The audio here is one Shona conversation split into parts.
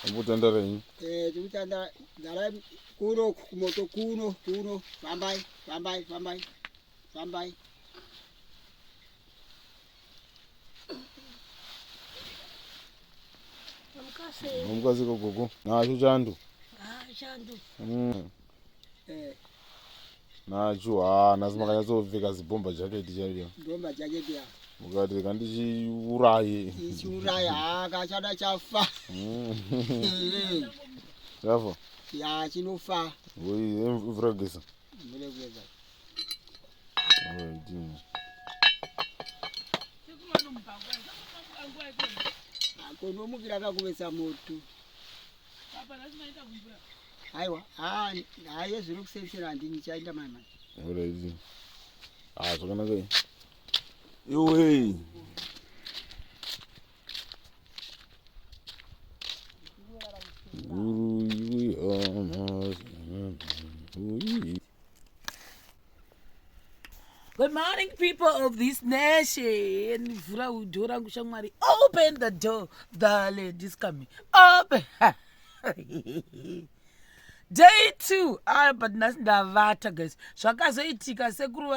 Ubutandara. Ubutandara dala kuno kumoto kuno fambai. Umkazi gogo. Na chandu. Chandu. Nacho nazima kanyazopfeka zibomba jacket chaiyo. Bomba jacket ya. Mukati kandichiuraye. Chiuraya kachada chafa. Chafa. Ya chinofa. Vragesa. Vragesa. Kono mukira kakuvesa moto. Aiwa, haye zviri kusensera ndini chaenda mama. Alright. Zvakanaka. Iwe. Good morning, people of this nation. Open the door. The ladies coming. Open. Day 2. But ndavata guys. Zvakazoitika sekuru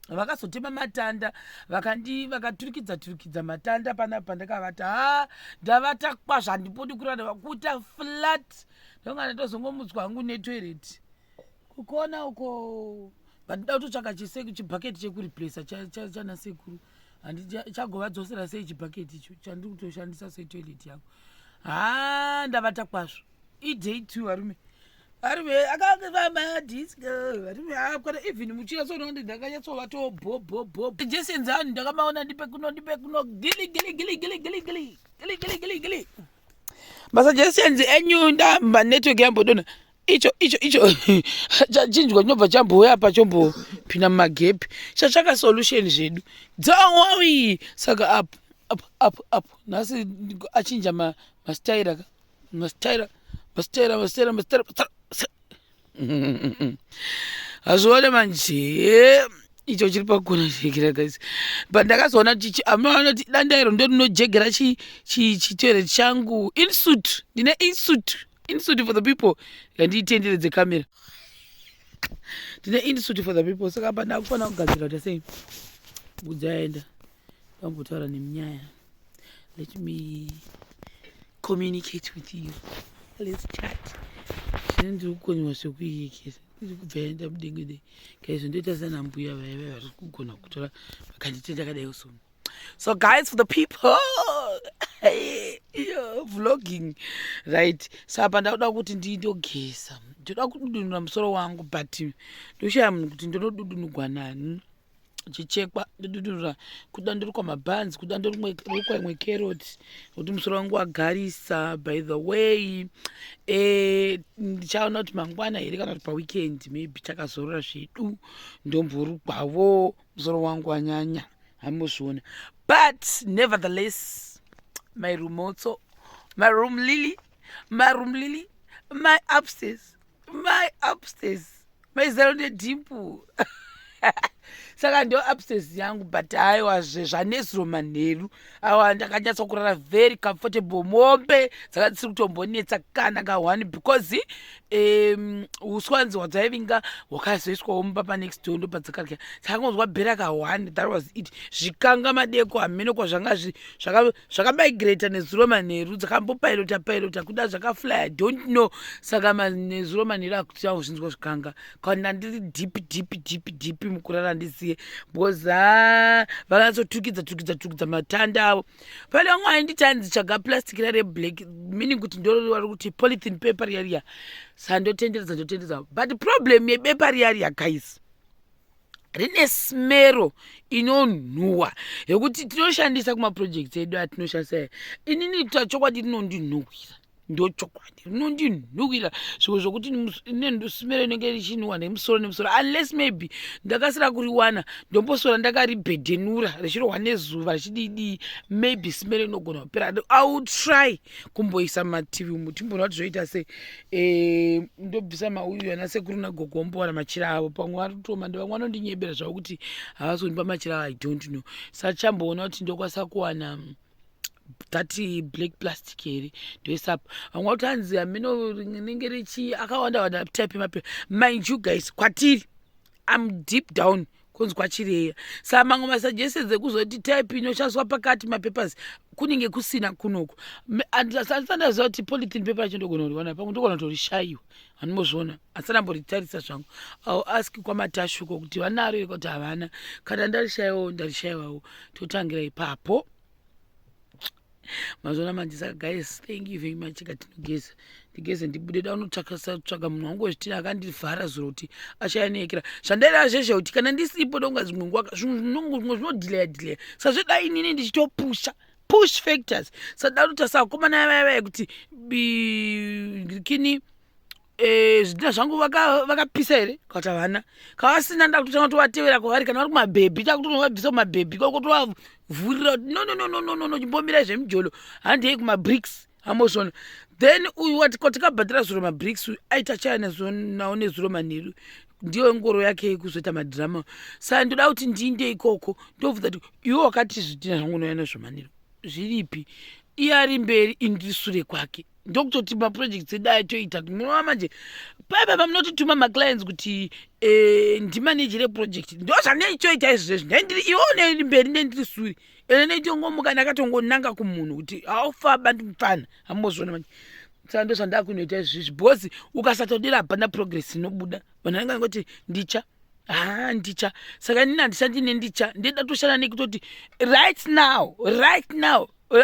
vakazotema matanda vakaturikidza matanda panapa ndakavata ndavata kwazvo handipodi kurada vakuita flat ndonga ndotozongomutswa hangu netoilet kukona uko vandida kutotsvaka chibhaketi chekureplace chana sekuru handichagovadzosera sei chibhaketi icho chandiri kutoshandisa setoilet yangu ndavata kwazvo iday 2 varume akavamadisko varume even muchira sonondi ndakanyatsova to bob jesenzani ndakamaona ndipekuno gili basa jesenzi enyunda manetwork yambodona icho chachinjwa chinobva chambouya pa chombopinda mumagepi chatsvaka solution zvedu don't worry saka up nhasi achinja mastaira hazvione manje icho chiri pakona chekira guys but ndakazoona kuti amaona kuti dandairo ndo rinojegera chitoilet changu insuit ndine insuit for the people yandiitenderedze kamera ndine insuit for the people saka apa ndakufanira kugadzira kuti sei udzaenda tambotaura nemunyaya let me communicate with you. Let's chat. Ndiri kukonywa zvekuiyekesa ndiri kubva yaenda mudenga kaizvo ndoita sana mbuya vaya vari kugona kutora vakanditenda kadai usono. So guys, for the people vlogging right, sapa ndakuda kuti ndindogesa ndoda kududunura musoro wangu but ndoshaya munhu kuti ndinodudunugwa nani chichekwa ndodudunura kuda ndiri kwamabhanzi kuda ndiri kwaimwe carrot kuti musoro wangu wagarisa. By the way ndichaona kuti mangwana here kana kuti paweekend maybe takazorora zvedu ndomborugwavo musoro wangu wanyanya hamuzviona but nevertheless my room lily my upstairs my zero nedimpu saka ndio upstairs yangu but aiwazve zvanezuro manheru awa ndakanyatsokurara very comfortable mombe dzakadisiri kutombonetsa kana ka1 because uswanzi hwadzaivinga hwakazoiswawo mumba panext door ndo padzakadya dzakangozwa bhera ka1 that was it zvikanga madeko hamene kwa zvakamigrata nezuro manheru dzakambopilota kuda zvakafly I don't know saka nezuro manheru akutia zvinzwa zvikanga kana ndiri deep mukurara ndisiye because vakatsotukidza matanda avo pale vamwe aindichanzi chaga plastic black meaning kuti ndorori kuti polythene paper riya sandotenderedza but problem yebepa riya guys rine smero inonhuhwa yekuti tinoshandisa kumaprojects edu atinoshandisa inini tachokwadi rinondinhuhwira ndochokwadi rinondinhuhwira zvimwe zvokuti smero inenge richinhuhwa nemusoro unless maybe ndakasira kuriwana ndombosora ndakaribhedhenura richirohwa nezuva richidii maybe smero inogona kupera. I will try kumboisa mativi umu timbona kuti zvoita se ndobvisa mauyu ana sekuru nagogo ombowana machira avo pamwe arikutoma ndivamwe vanondinyebera zvavo kuti havazondipa machira avo I don't know saka chamboona kuti ndokwanisa kuwana that black plastic here ndoisa vamwe kuti hanzi hamino rinenge richi akawanda wanda type mapepa. Mind you guys, kwatiri I'm deep down kunzi kwachireya saka mamwe masuggestions ekuzoti type inoshandiswa pakati mapapers kunenge kusina kunoku. Andisandaziva kuti polythene paper racho ndogona kuriwana pamwe ndogona kutorishayiwa handimozviona asandamboritarisa zvangu. I'll ask kwamatashuko kuti vanaro here kuti havana. Kana ndarishayiwawo ndarishayiwawo totangira ipapo. Mazona manje saka guys, thank you very much. Katinogeza ndigeze ndibude daunotsvaka munhu wangu wezvitina akandivhara zuro kuti achayanekera zvandaira zvezve kuti kana ndisipo donga zvimwe nguva zvimwe zvinodhilaya saka zvedai inini ndichitopusha push factors sadarota saka komana vaya kuti kini zvidina zvangu vakapisa here kuti havana kavasina ndakutotanga kuti vatevera kwavari kana vari kumabhebhi takutovabvisa kumabhebhi kwakutovavhurira no chimbomirai zvemijolo handiyei kumabricks hamozvona. Then uyu watikabhadhira zuro mabricks uyu aita chaya nawo nezuro manheru ndiyo ngoro yake yekuzoita madhirama. Saka ndoda kuti ndiinde ikoko ndobvunza kuti iwe wakati zvidhina zvangu unoya nezvomanheru zviripi iye ari mberi indiri sure kwake ndokutoti maprojects edu atoita kuti munova manje paipa munotituma maclients kuti ndimanejere project ndo zvaneichoita izvezvi ndaindiri iwe une mberi ndendiri sure ene neitongomuka ndakatongonanga kumunhu kuti aufaba ndimufana hamozvona manje. Saka ndo zvandakunoita izvizvi bhosi ukasatodira hapana progress inobuda vanhu vanenge ngoti ndicha ndicha saka inini handishandine ndicha ndida toshanda nekutoti right now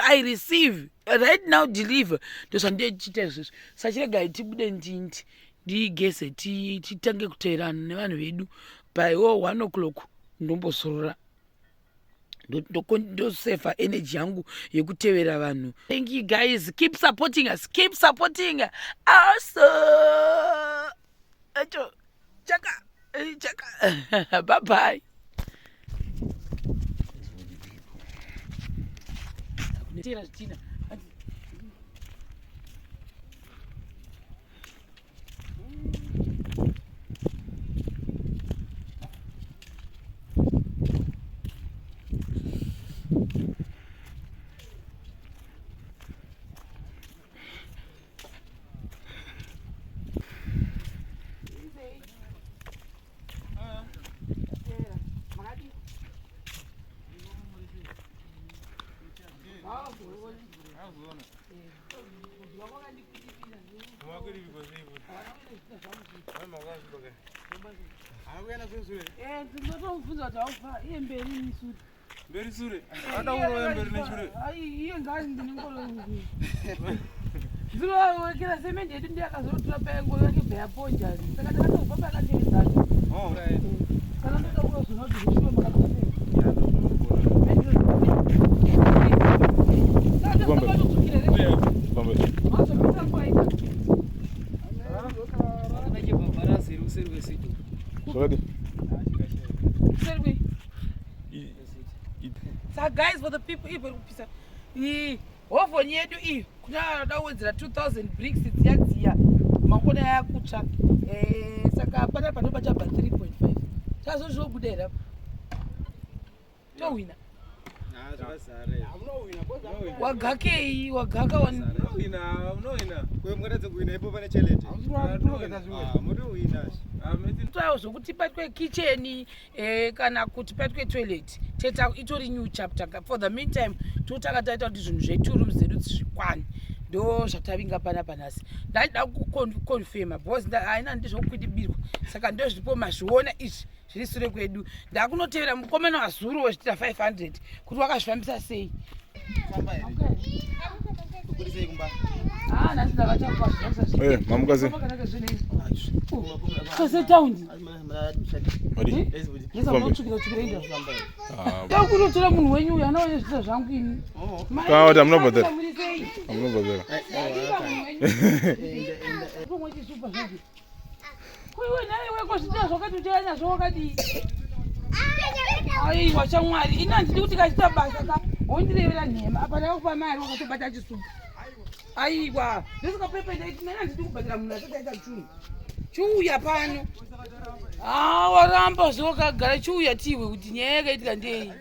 I receive right now deliver ndo zvandichita izvizvi. Sachiregai tibude ndindi ndigeze titange kuteerana nevanhu vedu by 1 o'clock ndombozorora ndosefa energy yangu yekutevera vanhu. Thank you guys, keep supporting us also chaka bye bye. So guys, for the people ofoni yedu iyi kuna dawedzera 2000 bricks dziya makona yakutsva saka pana panopa chabva 3.5 tazozvobudera towina wagakei wagaka tawo zvokuti patwe kitchen kana kuti patwe toilet teta itori new chapter. For the meantime totaka taita kuti zvinhu zveturums zedu zvikwane ndo zvatavinga panapa nhasi. Ndaida kuconfirma because haina ndizvokuitibirwa saka ndo zviripo mazviona izvi zviri sure kwedu. Ndakunotevera mukomana wazuru wezvitira 500 kuti wakazvifambisa sei. Mamukazi takutotora munhu wenyu uyu anaone zvita zvangu ini wekosvita zvakati uchaanya zvawakadii aiwa shamwari ini handidi kuti kachita basa ka wondirevera nhema apa ndakupa mari wakatobata chisupu aiwa ndisikapependaitinani handidi kubhatira munhu asataita chunhu chiuya pano waramba zvewakagara chiuya tihwe kuti nyaya yakaitika ndei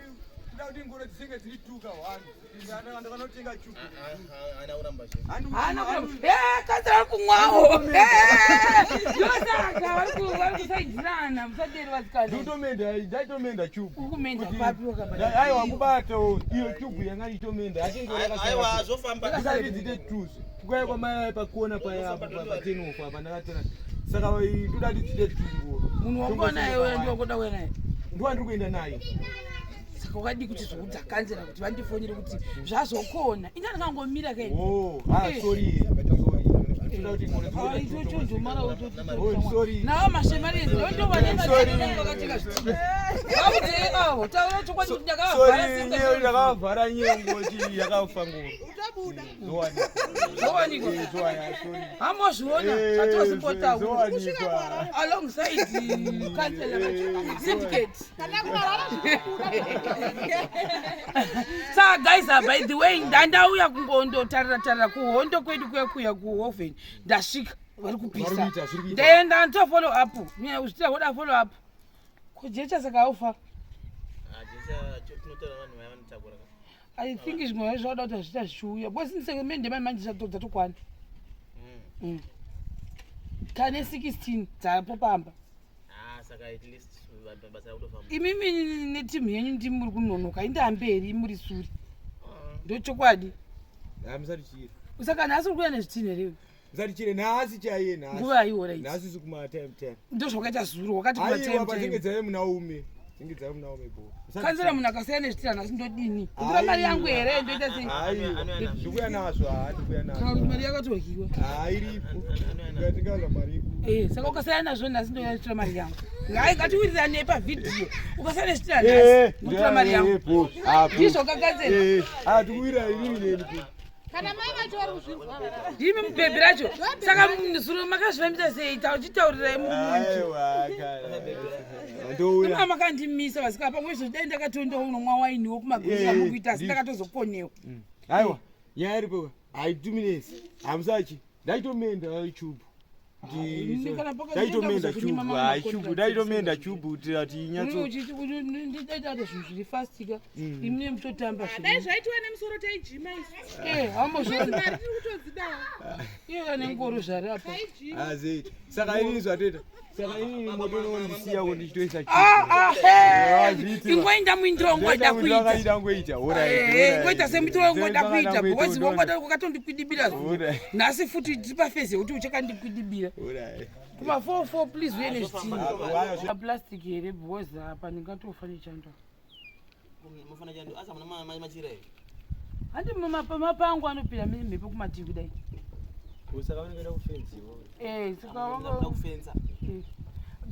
Kazara kumwawo. Yosaka vari kusaidzirana musaderi vasikana. Nditomenda chubu. Ukumenda papi wakabata. Aiwa kubata iyo chubu yanga itomenda. Aiwa azofamba. Ndikadzite truth. Kukwai kwamai pakuona paya patenofa apa ndakatena. Saka toda tidzite truth. Munhu wangona iwe ndio kuda kuenda naye. Ndwandiri kuenda naye. Saka wakadi kuti zvokudzakanzira kuti vandifonyere kuti zvazokona. Inga ndakangomira kai. Oh, sorry. Sorry. Nawo mashemari ndio vanenga vakachika zviti. Awo taura chokwadi kuti ndakavhara nyengo kuti yakafa ngoro. Utabuda. Zowani. Amozviona atozimbotaura alongside councillor syndicate. Saka guys, by the way, ndandauya kungondotarira kuhondo kwedu kwekuya kuhoven ndasvika vari kupisa ndaenda ndofollow up uchita woda follow up kujecha saka aufa I think zvimwe zvauda kuti zvita zvichiuya bosinisegmende manje zvatodza tokwana kane 16 dzapo pamba imimi netimu yenyu ndi muri kunonoka indamberi muri suri ndochokwadi usaka nhasi uri kuya nezvitini here Zari chile nasi chaye nasi. Nguva iora iti. Nasi sikuma time 10. Ndo zvakaita zuro wakati kuma time 10. Aiwa patingedzaye munaume. Tingedzaye munaume bo. Kanzira munhu akasiyana nezvitira nasi ndodini. Ndira mari yangu here ndoita sei. Ndikuya nazvo ndikuya nazvo. Kana mari yakatodyiwa. Iripo. Ngatingaza mari. Saka ukasiyana nazvo nasi ndoita mari yangu. Ngai ngatiwirirane pavidhiyo. Ukasiyana nezvitira nasi ndoita mari yangu. Ndizvo kakadzera. Tikuwira inini neni po. Kana mai vacho vari kuzvirwara. Ndimi mubhebhi racho. Saka zuro makazvifambisa sei tauchitaurirai mumunju. Ndouya. Mama makandimisa vasika pamwe zvodai ndakatondawo unomwa wainiwo kumagorosa mukuita asi ndakatozoponewa. Aiwa, nyaya iripo. Haituminesi. Hamusachi. Ndaitomenda YouTube. Ndaitomenda chubu, chubu, ndaitomenda chubu kuti inyatso. Ndaita zvinhu zviri fastika. Imwe mutotamba zvino. Dai zvaitwa nemusoro taijima isu. Hambozviona. Mari tiri kutodzidawo. Iye nengoro zvari apa. Azeti. Saka inini zvateta. Saka inini motonondisiya kuti ndichitoisa chubu. Ingoenda muindiro ngoda kuita. Ngoda ngoita. Ora. Ngoita semitiro ngoda kuita. Because ngoda kukatondikwidibira. Nasi futi tipafeze kuti uchakandikwidibira. Kuma 44 please uye nezvitini. Plastic here because apa ndingatofa nechando. Mufana chando asa muna machira here. Handi mapangu anopira mhepo kumativi kudai. Usaka unoenda kufensi wo. Saka wanga kufensa.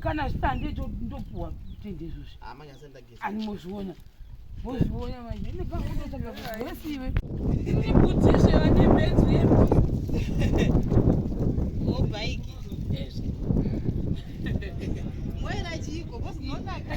Kana zvitande ndopuwa tende izvozvi. Manya sendagisa. Animozviona. Mozviona manje. Ine pangu ndotanga kuziwe. Ini kutishe vane benzi yepo. O bike. Yes. Wera chiko, bosi nonaka.